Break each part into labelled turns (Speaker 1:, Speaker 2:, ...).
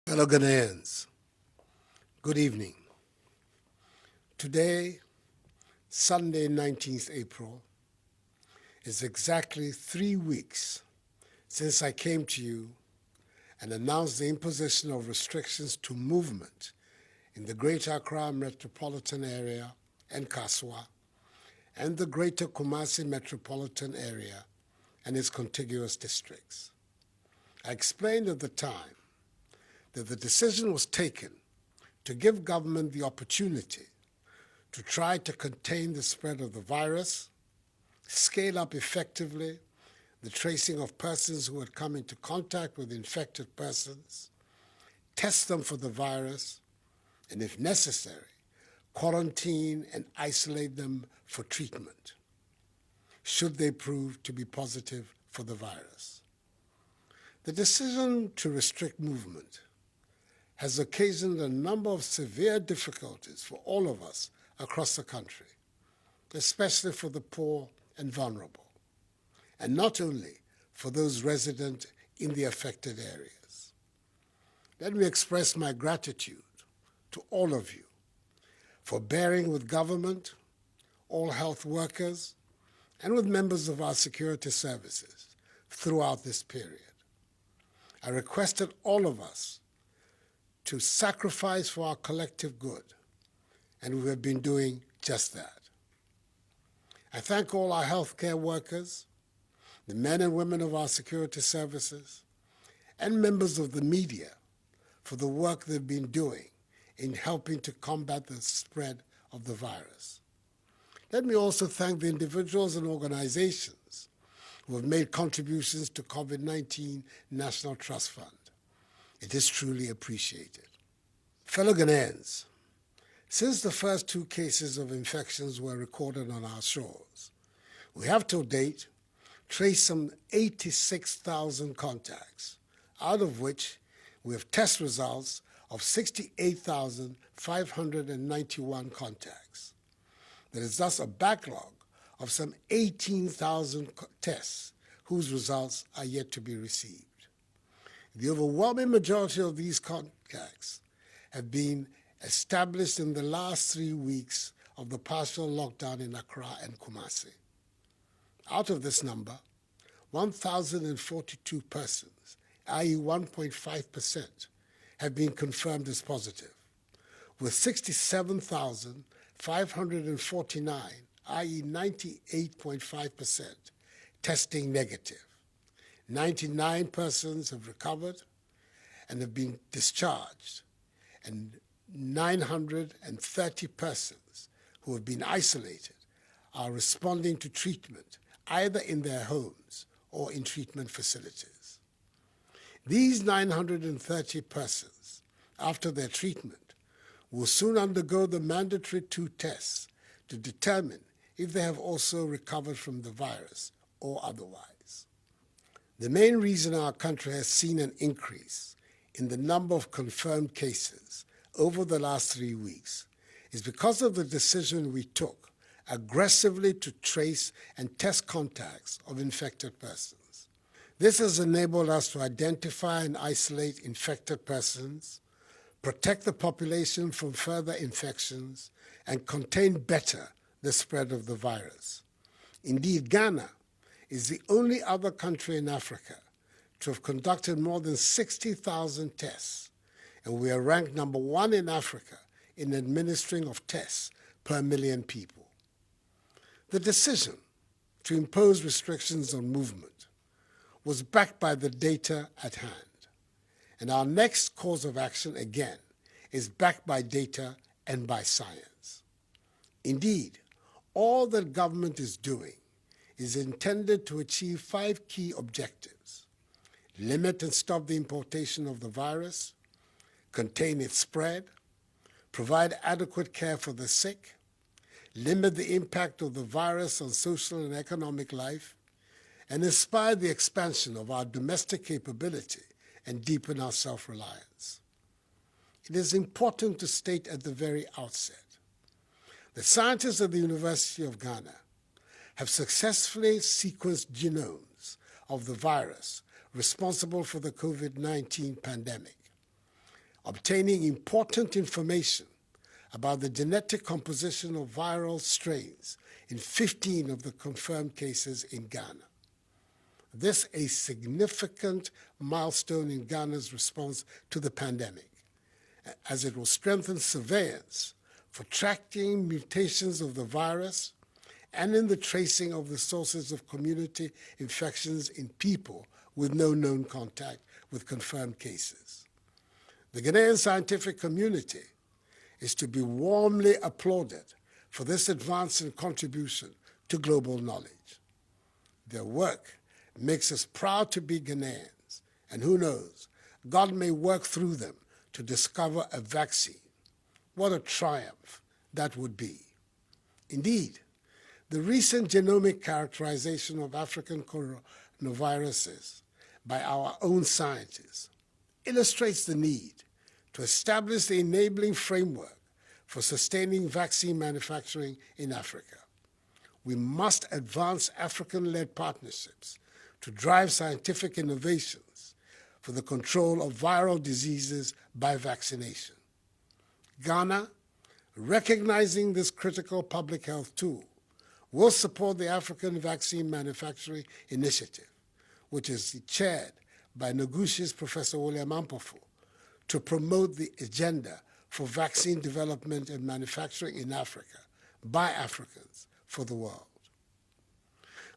Speaker 1: Fellow Ghanaians, good evening. Today, Sunday, 19th April, is exactly 3 weeks since I came to you and announced the imposition of restrictions to movement in the Greater Accra metropolitan area and Kaswa, and the Greater Kumasi metropolitan area and its contiguous districts. I explained at the time that the decision was taken to give government the opportunity to try to contain the spread of the virus, scale up effectively the tracing of persons who had come into contact with infected persons, test them for the virus, and if necessary, quarantine and isolate them for treatment, should they prove to be positive for the virus. The decision to restrict movement has occasioned a number of severe difficulties for all of us across the country, especially for the poor and vulnerable, and not only for those resident in the affected areas. Let me express my gratitude to all of you for bearing with government, all health workers, and with members of our security services throughout this period. I requested all of us to sacrifice for our collective good, and we have been doing just that. I thank all our healthcare workers, the men and women of our security services, and members of the media for the work they've been doing in helping to combat the spread of the virus. Let me also thank the individuals and organizations who have made contributions to COVID-19 National Trust Fund. It is truly appreciated. Fellow Ghanaians, since the first 2 cases of infections were recorded on our shores, we have to date traced some 86,000 contacts, out of which we have test results of 68,591 contacts. There is thus a backlog of some 18,000 tests whose results are yet to be received. The overwhelming majority of these contacts have been established in the last 3 weeks of the partial lockdown in Accra and Kumasi. Out of this number, 1,042 persons, i.e. 1.5%, have been confirmed as positive, with 67,549, i.e. 98.5%, testing negative. 99 persons have recovered and have been discharged, and 930 persons who have been isolated are responding to treatment either in their homes or in treatment facilities. These 930 persons, after their treatment, will soon undergo the mandatory 2 tests to determine if they have also recovered from the virus or otherwise. The main reason our country has seen an increase in the number of confirmed cases over the last 3 weeks is because of the decision we took aggressively to trace and test contacts of infected persons. This has enabled us to identify and isolate infected persons, protect the population from further infections, and contain better the spread of the virus. Indeed, Ghana is the only other country in Africa to have conducted more than 60,000 tests, and we are ranked number 1 in Africa in administering of tests per million people. The decision to impose restrictions on movement was backed by the data at hand, and our next course of action, again, is backed by data and by science. Indeed, all that government is doing is intended to achieve 5 key objectives: limit and stop the importation of the virus, contain its spread, provide adequate care for the sick, limit the impact of the virus on social and economic life, and inspire the expansion of our domestic capability and deepen our self-reliance. It is important to state at the very outset that scientists at the University of Ghana have successfully sequenced genomes of the virus responsible for the COVID-19 pandemic. obtaining important information about the genetic composition of viral strains in 15 of the confirmed cases in Ghana. This is a significant milestone in Ghana's response to the pandemic, as it will strengthen surveillance for tracking mutations of the virus and in the tracing of the sources of community infections in people with no known contact with confirmed cases. The Ghanaian scientific community is to be warmly applauded for this advance and contribution to global knowledge. Their work makes us proud to be Ghanaians, and who knows, God may work through them to discover a vaccine. What a triumph that would be. Indeed, the recent genomic characterization of African coronaviruses by our own scientists illustrates the need to establish the enabling framework for sustaining vaccine manufacturing in Africa. We must advance African-led partnerships to drive scientific innovations for the control of viral diseases by vaccination. Ghana, recognizing this critical public health tool, will support the African Vaccine Manufacturing Initiative, which is chaired by Nogushi's Professor William Ampofo, to promote the agenda for vaccine development and manufacturing in Africa by Africans for the world.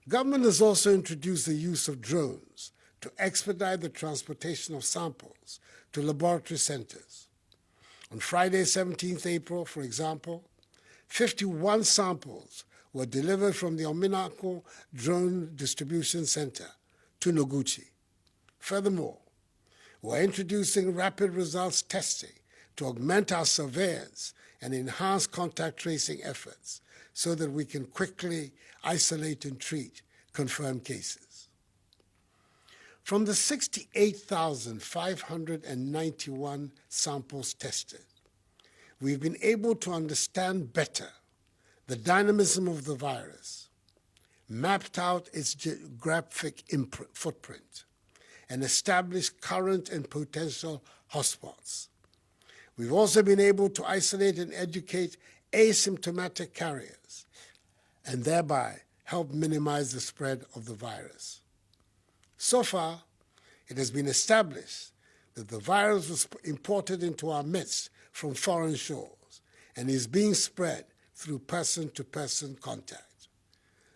Speaker 1: Government has also introduced the use of drones to expedite the transportation of samples to laboratory centers. On Friday, 17th April, for example, 51 samples were delivered from the Ominako Drone Distribution Center to Noguchi. Furthermore, we're introducing rapid results testing to augment our surveillance and enhance contact tracing efforts so that we can quickly isolate and treat confirmed cases. From the 68,591 samples tested, we've been able to understand better the dynamism of the virus, mapped out its geographic footprint, and established current and potential hotspots. We've also been able to isolate and educate asymptomatic carriers and thereby help minimize the spread of the virus. So far, it has been established that the virus was imported into our midst from foreign shores and is being spread through person-to-person contact.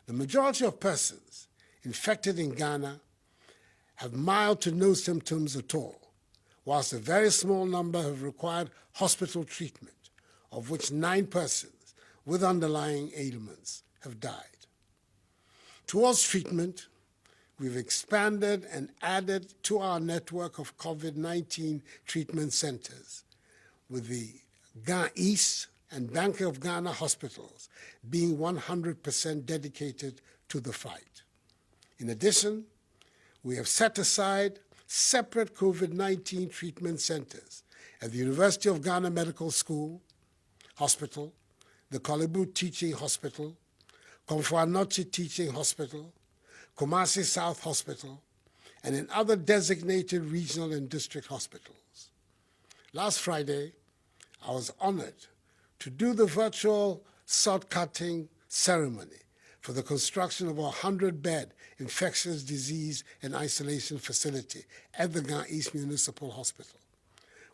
Speaker 1: The majority of persons infected in Ghana have mild to no symptoms at all, whilst a very small number have required hospital treatment, of which 9 persons with underlying ailments have died. Towards treatment, we've expanded and added to our network of COVID-19 treatment centers, with the Ghana East and Bank of Ghana hospitals being 100% dedicated to the fight. In addition, we have set aside separate COVID-19 treatment centers at the University of Ghana Medical School, Hospital, the Kolebu Teaching Hospital, Komfo Anokye Teaching Hospital, Kumasi South Hospital, and in other designated regional and district hospitals. Last Friday, I was honored to do the virtual sod-cutting ceremony for the construction of a 100-bed infectious disease and isolation facility at the Ghana East Municipal Hospital,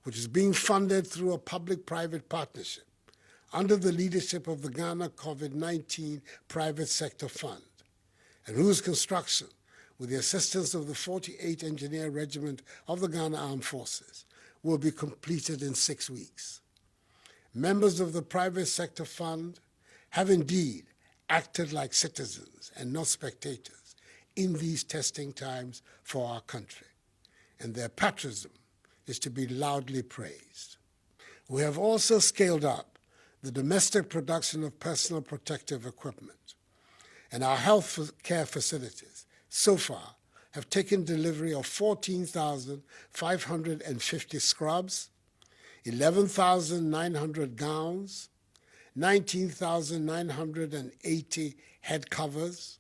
Speaker 1: which is being funded through a public-private partnership under the leadership of the Ghana COVID-19 Private Sector Fund, and whose construction, with the assistance of the 48th Engineer Regiment of the Ghana Armed Forces, will be completed in 6 weeks. Members of the Private Sector Fund have indeed acted like citizens and not spectators in these testing times for our country, and their patriotism is to be loudly praised. We have also scaled up the domestic production of personal protective equipment, and our health care facilities so far have taken delivery of 14,550 scrubs, 11,900 gowns, 19,980 head covers,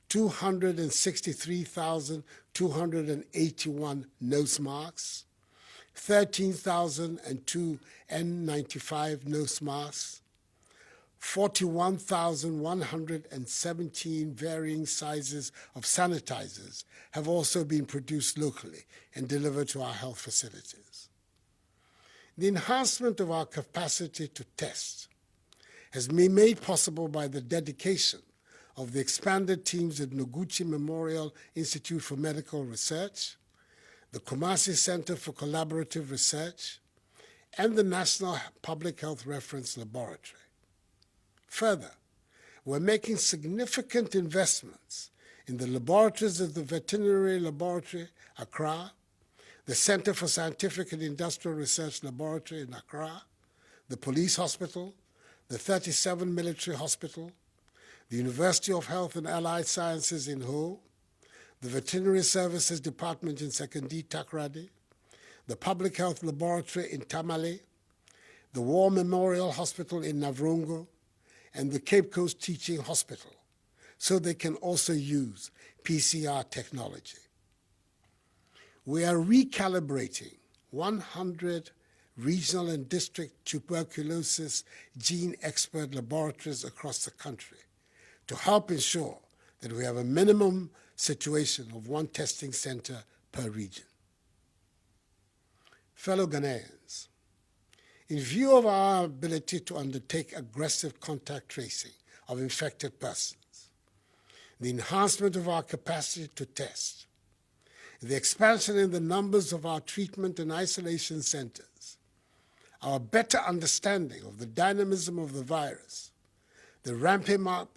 Speaker 1: 263,281 nose masks, 13,002 N95 nose masks, 41,117 varying sizes of sanitizers have also been produced locally and delivered to our health facilities. The enhancement of our capacity to test has been made possible by the dedication of the expanded teams at Noguchi Memorial Institute for Medical Research, the Kumasi Center for Collaborative Research, and the National Public Health Reference Laboratory. Further, we're making significant investments in the laboratories of the Veterinary Laboratory, Accra, the Center for Scientific and Industrial Research Laboratory in Accra, the Police Hospital, the 37 Military Hospital, the University of Health and Allied Sciences in Ho, the Veterinary Services Department in Sekondi Takoradi, the Public Health Laboratory in Tamale, the War Memorial Hospital in Navrongo, and the Cape Coast Teaching Hospital, so they can also use PCR technology. We are recalibrating 100 regional and district tuberculosis gene expert laboratories across the country to help ensure that we have a minimum situation of one testing center per region. Fellow Ghanaians, in view of our ability to undertake aggressive contact tracing of infected persons, the enhancement of our capacity to test, the expansion in the numbers of our treatment and isolation centers, our better understanding of the dynamism of the virus, the ramping up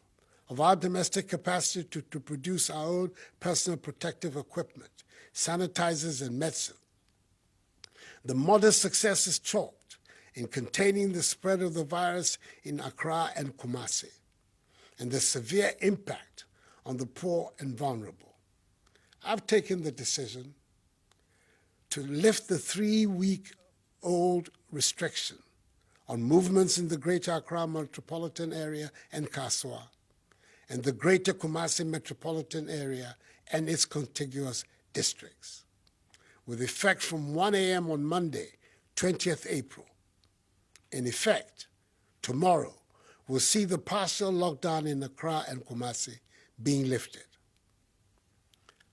Speaker 1: of our domestic capacity to produce our own personal protective equipment, sanitizers, and medicine, the modest successes chalked in containing the spread of the virus in Accra and Kumasi, and the severe impact on the poor and vulnerable. I've taken the decision to lift the 3-week-old restriction on movements in the Greater Accra metropolitan area and Kaswa, and the Greater Kumasi metropolitan area and its contiguous districts, with effect from 1 a.m. on Monday, 20th April. In effect, tomorrow, we'll see the partial lockdown in Accra and Kumasi being lifted.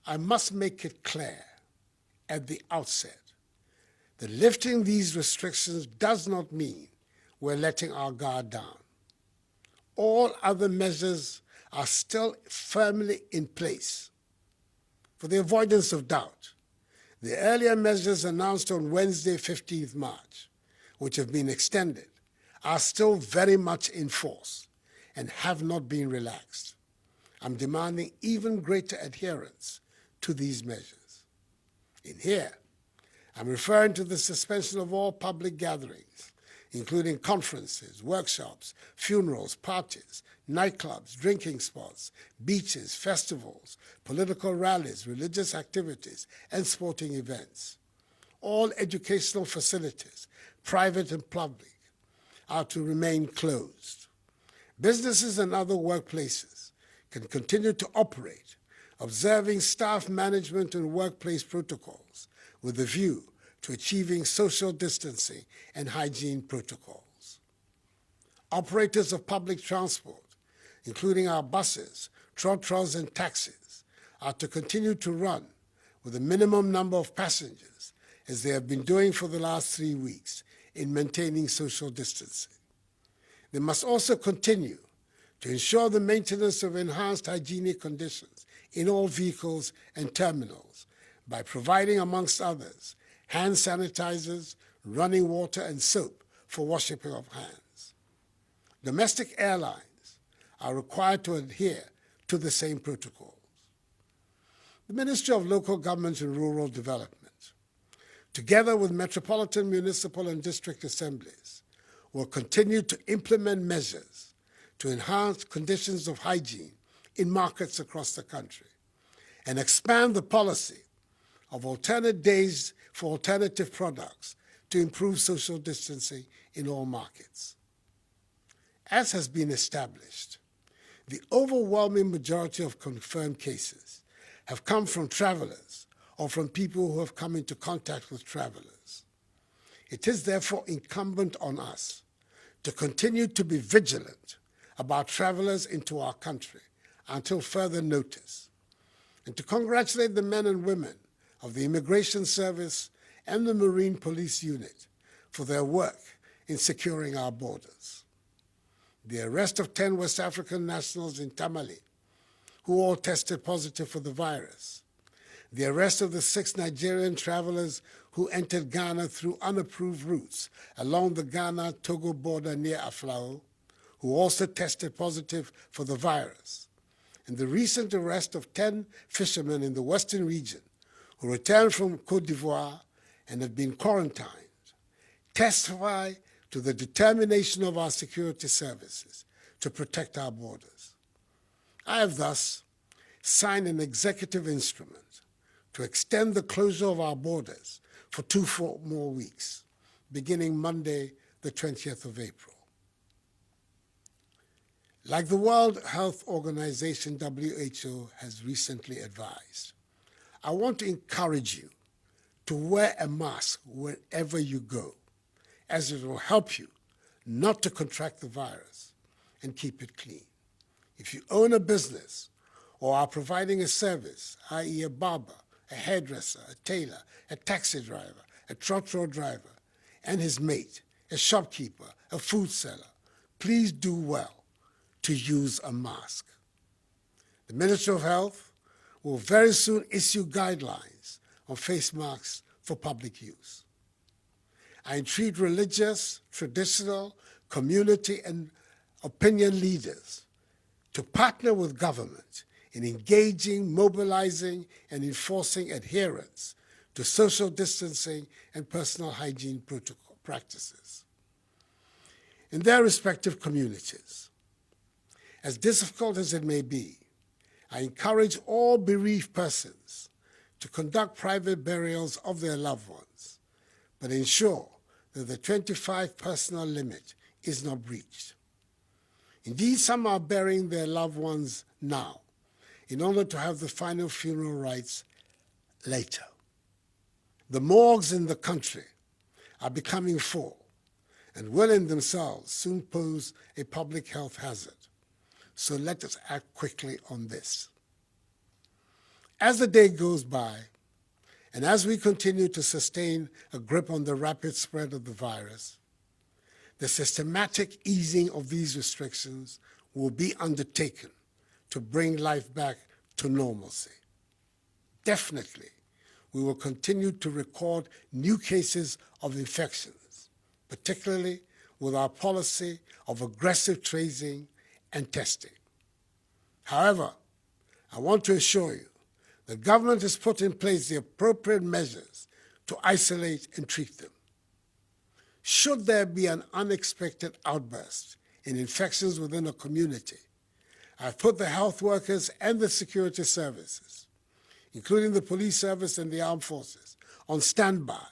Speaker 1: I must make it clear at the outset that lifting these restrictions does not mean we're letting our guard down. All other measures are still firmly in place. For the avoidance of doubt, the earlier measures announced on Wednesday, 15th March, which have been extended, are still very much in force and have not been relaxed. I'm demanding even greater adherence to these measures. In here, I'm referring to the suspension of all public gatherings, including conferences, workshops, funerals, parties, nightclubs, drinking spots, beaches, festivals, political rallies, religious activities, and sporting events. All educational facilities, private and public, are to remain closed. Businesses and other workplaces can continue to operate, observing staff management and workplace protocols with a view to achieving social distancing and hygiene protocols. Operators of public transport, including our buses, trotros, and taxis, are to continue to run with a minimum number of passengers, as they have been doing for the last 3 weeks in maintaining social distancing. They must also continue to ensure the maintenance of enhanced hygienic conditions in all vehicles and terminals by providing, amongst others, hand sanitizers, running water, and soap for washing of hands. Domestic airlines are required to adhere to the same protocols. The Ministry of Local Government and Rural Development, together with metropolitan, municipal, and district assemblies, will continue to implement measures to enhance conditions of hygiene in markets across the country and expand the policy of alternate days for alternative products to improve social distancing in all markets. As has been established, the overwhelming majority of confirmed cases have come from travelers or from people who have come into contact with travelers. It is therefore incumbent on us to continue to be vigilant about travelers into our country until further notice, and to congratulate the men and women of the Immigration Service and the Marine Police Unit for their work in securing our borders. The arrest of 10 West African nationals in Tamale, who all tested positive for the virus. The arrest of the 6 Nigerian travelers who entered Ghana through unapproved routes along the Ghana-Togo border near Aflao, who also tested positive for the virus. And the recent arrest of 10 fishermen in the Western region who returned from Côte d'Ivoire and have been quarantined testify to the determination of our security services to protect our borders. I have thus signed an executive instrument to extend the closure of our borders for 2 more weeks, beginning Monday, the 20th of April. Like the World Health Organization, WHO, has recently advised, I want to encourage you to wear a mask wherever you go, as it will help you not to contract the virus and keep it clean. If you own a business or are providing a service, i.e. a barber, a hairdresser, a tailor, a taxi driver, a trotro driver, and his mate, a shopkeeper, a food seller, please do well to use a mask. The Ministry of Health will very soon issue guidelines on face masks for public use. I entreat religious, traditional, community, and opinion leaders to partner with government in engaging, mobilizing, and enforcing adherence to social distancing and personal hygiene protocol practices in their respective communities. As difficult as it may be, I encourage all bereaved persons to conduct private burials of their loved ones, but ensure that the 25 personal limit is not breached. Indeed, some are burying their loved ones now in order to have the final funeral rites later. The morgues in the country are becoming full and will in themselves soon pose a public health hazard. So let us act quickly on this. As the day goes by, and as we continue to sustain a grip on the rapid spread of the virus, the systematic easing of these restrictions will be undertaken to bring life back to normalcy. Definitely, we will continue to record new cases of infections, particularly with our policy of aggressive tracing and testing. However, I want to assure you the government has put in place the appropriate measures to isolate and treat them. Should there be an unexpected outburst in infections within a community, I've put the health workers and the security services, including the police service and the armed forces, on standby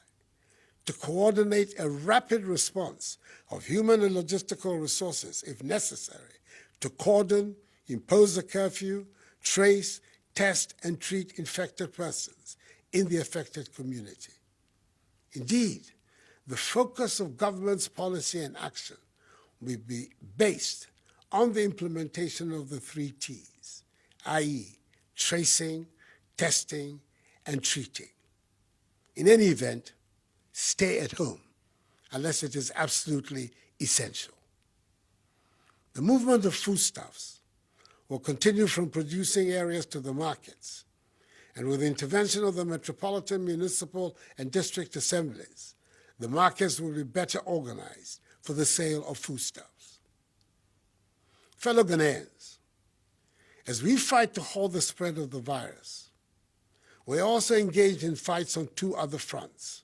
Speaker 1: to coordinate a rapid response of human and logistical resources, if necessary, to cordon, impose a curfew, trace, test, and treat infected persons in the affected community. Indeed, the focus of government's policy and action will be based on the implementation of the 3 T's, i.e. tracing, testing, and treating. In any event, stay at home unless it is absolutely essential. The movement of foodstuffs will continue from producing areas to the markets, and with the intervention of the metropolitan, municipal, and district assemblies, the markets will be better organized for the sale of foodstuffs. Fellow Ghanaians, as we fight to halt the spread of the virus, we're also engaged in fights on 2 other fronts,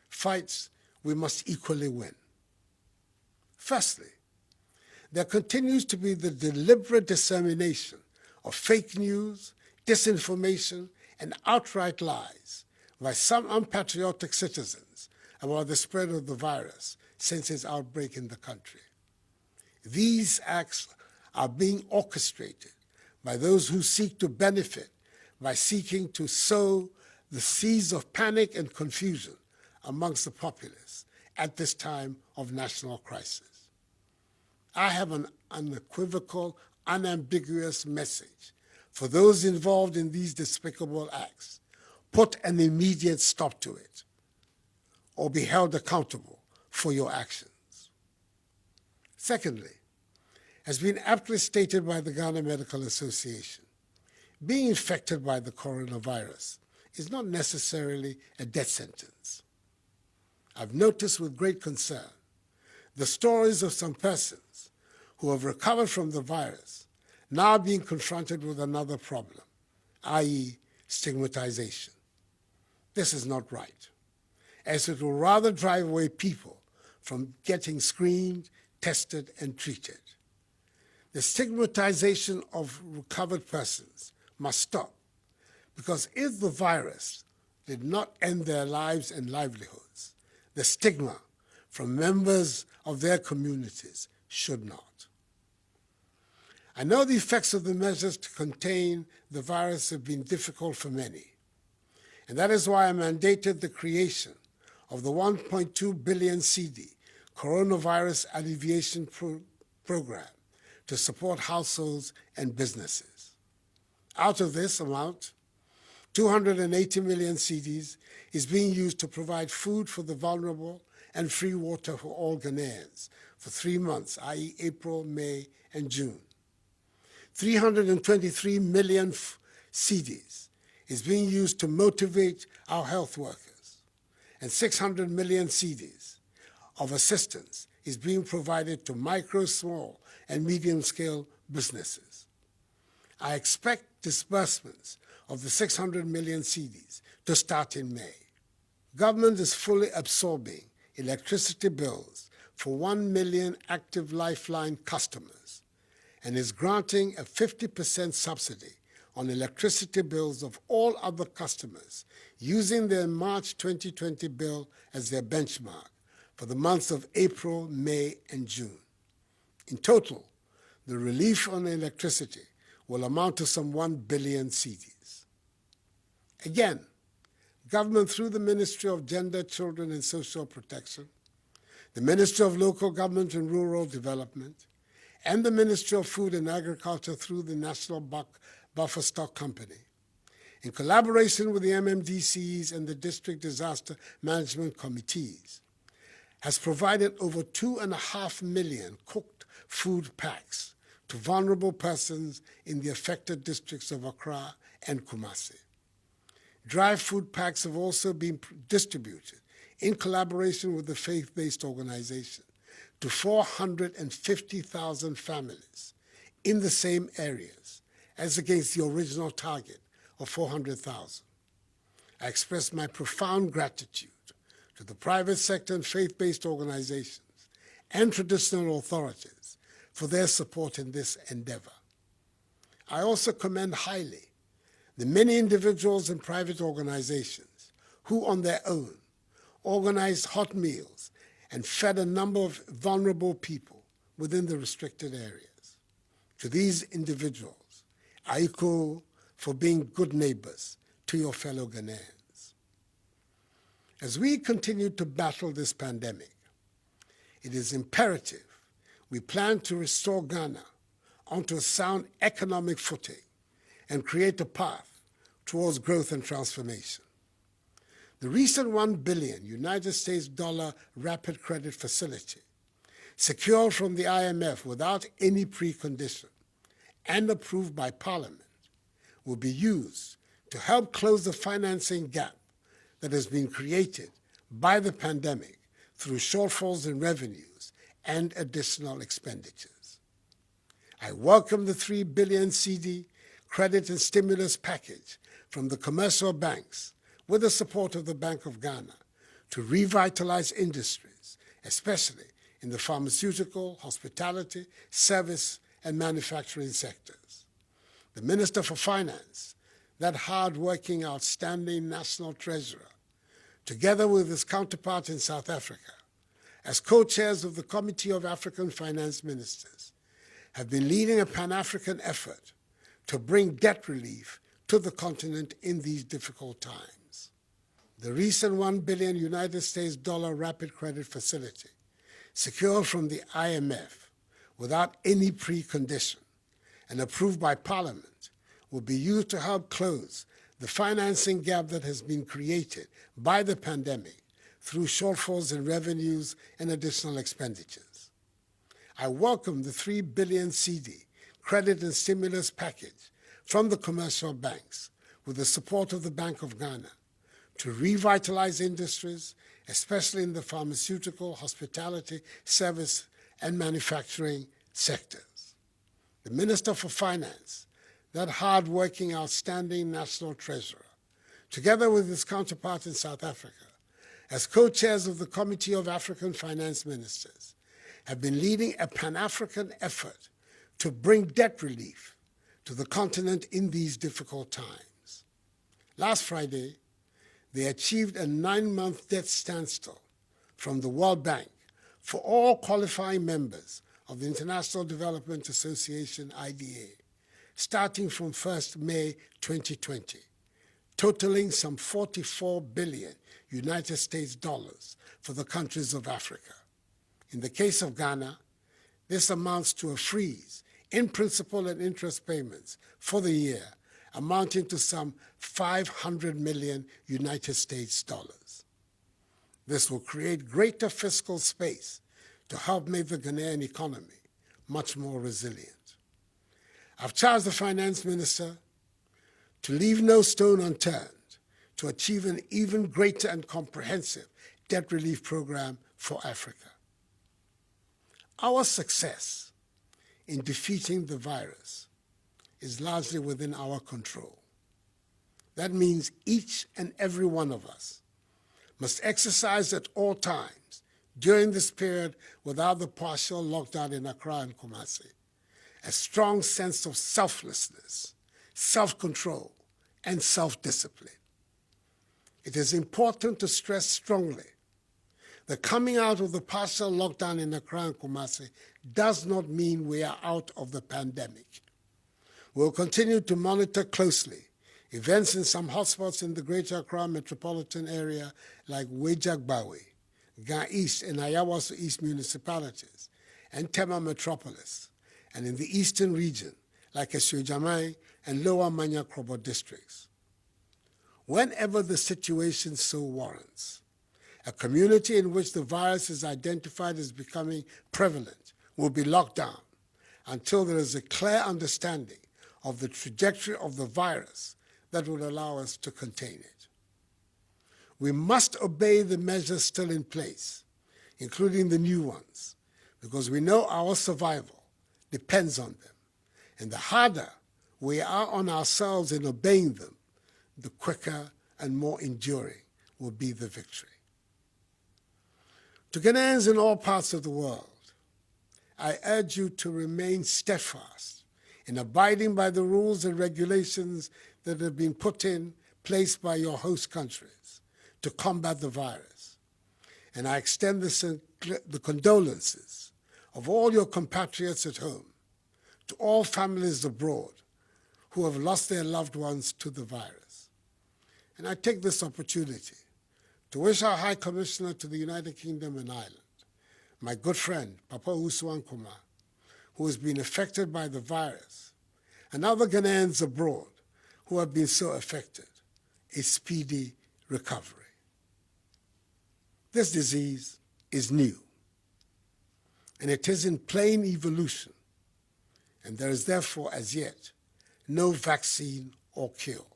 Speaker 1: fights we must equally win. Firstly, there continues to be the deliberate dissemination of fake news, disinformation, and outright lies by some unpatriotic citizens about the spread of the virus since its outbreak in the country. These acts are being orchestrated by those who seek to benefit by seeking to sow the seeds of panic and confusion amongst the populace at this time of national crisis. I have an unequivocal, unambiguous message for those involved in these despicable acts. Put an immediate stop to it, or be held accountable for your actions. Secondly, as been aptly stated by the Ghana Medical Association, being infected by the coronavirus is not necessarily a death sentence. I've noticed with great concern the stories of some persons who have recovered from the virus now being confronted with another problem, i.e. stigmatization. This is not right, as it will rather drive away people from getting screened, tested, and treated. The stigmatization of recovered persons must stop, because if the virus did not end their lives and livelihoods, the stigma from members of their communities should not. I know the effects of the measures to contain the virus have been difficult for many, and that is why I mandated the creation of the 1.2 billion CD Coronavirus Alleviation Program to support households and businesses. Out of this amount, 280 million cedis is being used to provide food for the vulnerable and free water for all Ghanaians for 3 months, i.e. April, May, and June. 323 million cedis is being used to motivate our health workers, and 600 million cedis of assistance is being provided to micro, small, and medium-scale businesses. I expect disbursements of the 600 million cedis to start in May. Government is fully absorbing electricity bills for 1 million active Lifeline customers and is granting a 50% subsidy on electricity bills of all other customers using their March 2020 bill as their benchmark for the months of April, May, and June. In total, the relief on electricity will amount to some 1 billion cedis. Again, government through the Ministry of Gender, Children and Social Protection, the Ministry of Local Government and Rural Development, and the Ministry of Food and Agriculture through the National Buffer Stock Company, in collaboration with the MMDCs and the District Disaster Management Committees, has provided over 2.5 million cooked food packs to vulnerable persons in the affected districts of Accra and Kumasi. Dry food packs have also been distributed in collaboration with the faith-based organization to 450,000 families in the same areas as against the original target of 400,000. I express my profound gratitude to the private sector and faith-based organizations and traditional authorities for their support in this endeavor. I also commend highly the many individuals and private organizations who on their own organized hot meals and fed a number of vulnerable people within the restricted areas. To these individuals, I echo for being good neighbors to your fellow Ghanaians. As we continue to battle this pandemic, it is imperative we plan to restore Ghana onto a sound economic footing and create a path towards growth and transformation. The recent $1 billion United States dollar rapid credit facility, secured from the IMF without any precondition and approved by Parliament, will be used to help close the financing gap that has been created by the pandemic through shortfalls in revenues and additional expenditures. I welcome the 3 billion CD credit and stimulus package from the commercial banks with the support of the Bank of Ghana to revitalize industries, especially in the pharmaceutical, hospitality, service, and manufacturing sectors. The Minister for Finance, that hard-working, outstanding national treasurer, together with his counterpart in South Africa, as co-chairs of the Committee of African Finance Ministers, have been leading a Pan-African effort to bring debt relief to the continent in these difficult times. The recent $1 billion United States dollar rapid credit facility, secured from the IMF without any precondition and approved by Parliament, will be used to help close the financing gap that has been created by the pandemic through shortfalls in revenues and additional expenditures. I welcome the 3 billion CD credit and stimulus package from the commercial banks with the support of the Bank of Ghana to revitalize industries, especially in the pharmaceutical, hospitality, service, and manufacturing sectors. The Minister for Finance, that hard-working, outstanding national treasurer, together with his counterpart in South Africa, as co-chairs of the Committee of African Finance Ministers, have been leading a Pan-African effort to bring debt relief to the continent in these difficult times. Last Friday, they achieved a 9-month debt standstill from the World Bank for all qualifying members of the International Development Association, IDA, starting from 1st May 2020, totaling some 44 billion United States dollars for the countries of Africa. In the case of Ghana, this amounts to a freeze in principal and interest payments for the year, amounting to some 500 million United States dollars. This will create greater fiscal space to help make the Ghanaian economy much more resilient. I've charged the finance minister to leave no stone unturned to achieve an even greater and comprehensive debt relief program for Africa. Our success in defeating the virus is largely within our control. That means each and every one of us must exercise at all times during this period without the partial lockdown in Accra and Kumasi a strong sense of selflessness, self-control, and self-discipline. It is important to stress strongly that coming out of the partial lockdown in Accra and Kumasi does not mean we are out of the pandemic. We'll continue to monitor closely events in some hotspots in the Greater Accra metropolitan area like Wejagbawe, Ga East and Ayawaso East municipalities, and Tema metropolis, and in the eastern region like Esuejamai and Lower Manya Krobo districts. Whenever the situation so warrants, a community in which the virus is identified as becoming prevalent will be locked down until there is a clear understanding of the trajectory of the virus that will allow us to contain it. We must obey the measures still in place, including the new ones, because we know our survival depends on them. And the harder we are on ourselves in obeying them, the quicker and more enduring will be the victory. To Ghanaians in all parts of the world, I urge you to remain steadfast in abiding by the rules and regulations that have been put in place by your host countries to combat the virus. And I extend the condolences of all your compatriots at home to all families abroad who have lost their loved ones to the virus. And I take this opportunity to wish our High Commissioner to the United Kingdom and Ireland, my good friend, Papa Usman Kuma, who has been affected by the virus, and other Ghanaians abroad who have been so affected, a speedy recovery. This disease is new, and it is in plain evolution, and there is therefore, as yet, no vaccine or cure.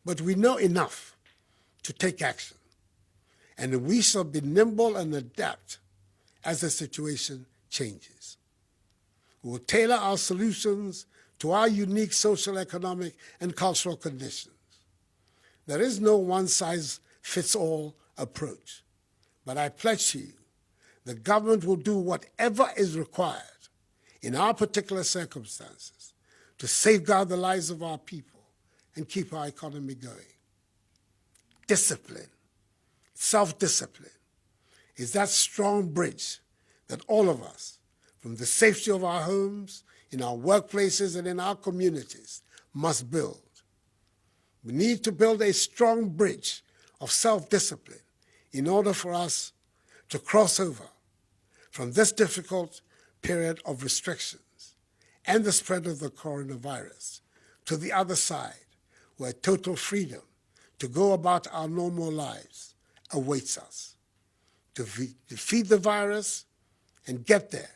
Speaker 1: But we know enough to take action, and we shall be nimble and adapt as the situation changes. We will tailor our solutions to our unique social, economic, and cultural conditions. There is no one-size-fits-all approach, but I pledge to you the government will do whatever is required in our particular circumstances to safeguard the lives of our people and keep our economy going. Discipline, self-discipline, is that strong bridge that all of us, from the safety of our homes, in our workplaces, and in our communities, must build. We need to build a strong bridge of self-discipline in order for us to cross over from this difficult period of restrictions and the spread of the coronavirus to the other side, where total freedom to go about our normal lives awaits us. To defeat the virus and get there,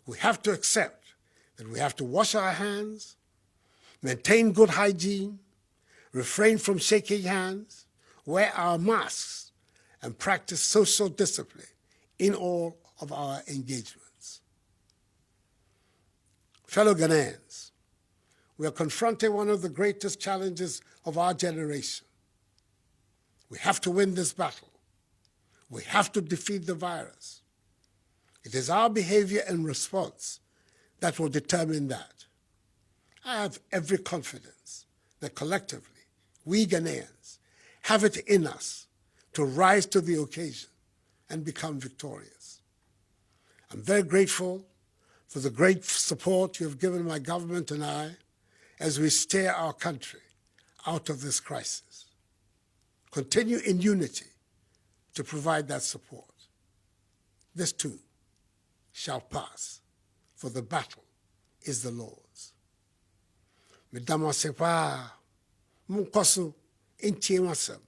Speaker 1: we have to accept that we have to wash our hands, maintain good hygiene, refrain from shaking hands, wear our masks, and practice social discipline in all of our engagements. Fellow Ghanaians, we are confronting one of the greatest challenges of our generation. We have to win this battle. We have to defeat the virus. It is our behavior and response that will determine that. I have every confidence that collectively, we Ghanaians have it in us to rise to the occasion and become victorious. I'm very grateful for the great support you have given my government and I as we steer our country out of this crisis. Continue in unity to provide that support. This too shall pass, for the battle is the Lord's. Medama sepa munkoso entie masam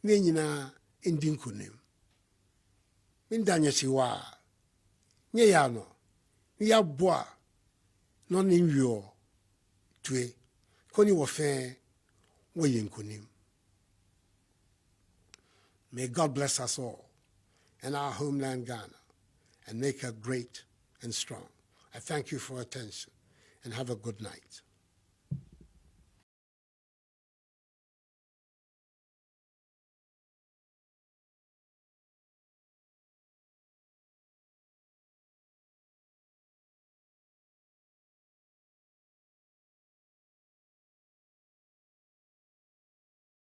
Speaker 1: ne nyina endi nkunim. Mindanya siwa nye ya no ya boa no ne nwio tue koni wo fe wo yenkunim. May God bless us all and our homeland Ghana and make her great and strong. I thank you for your attention and have a good night.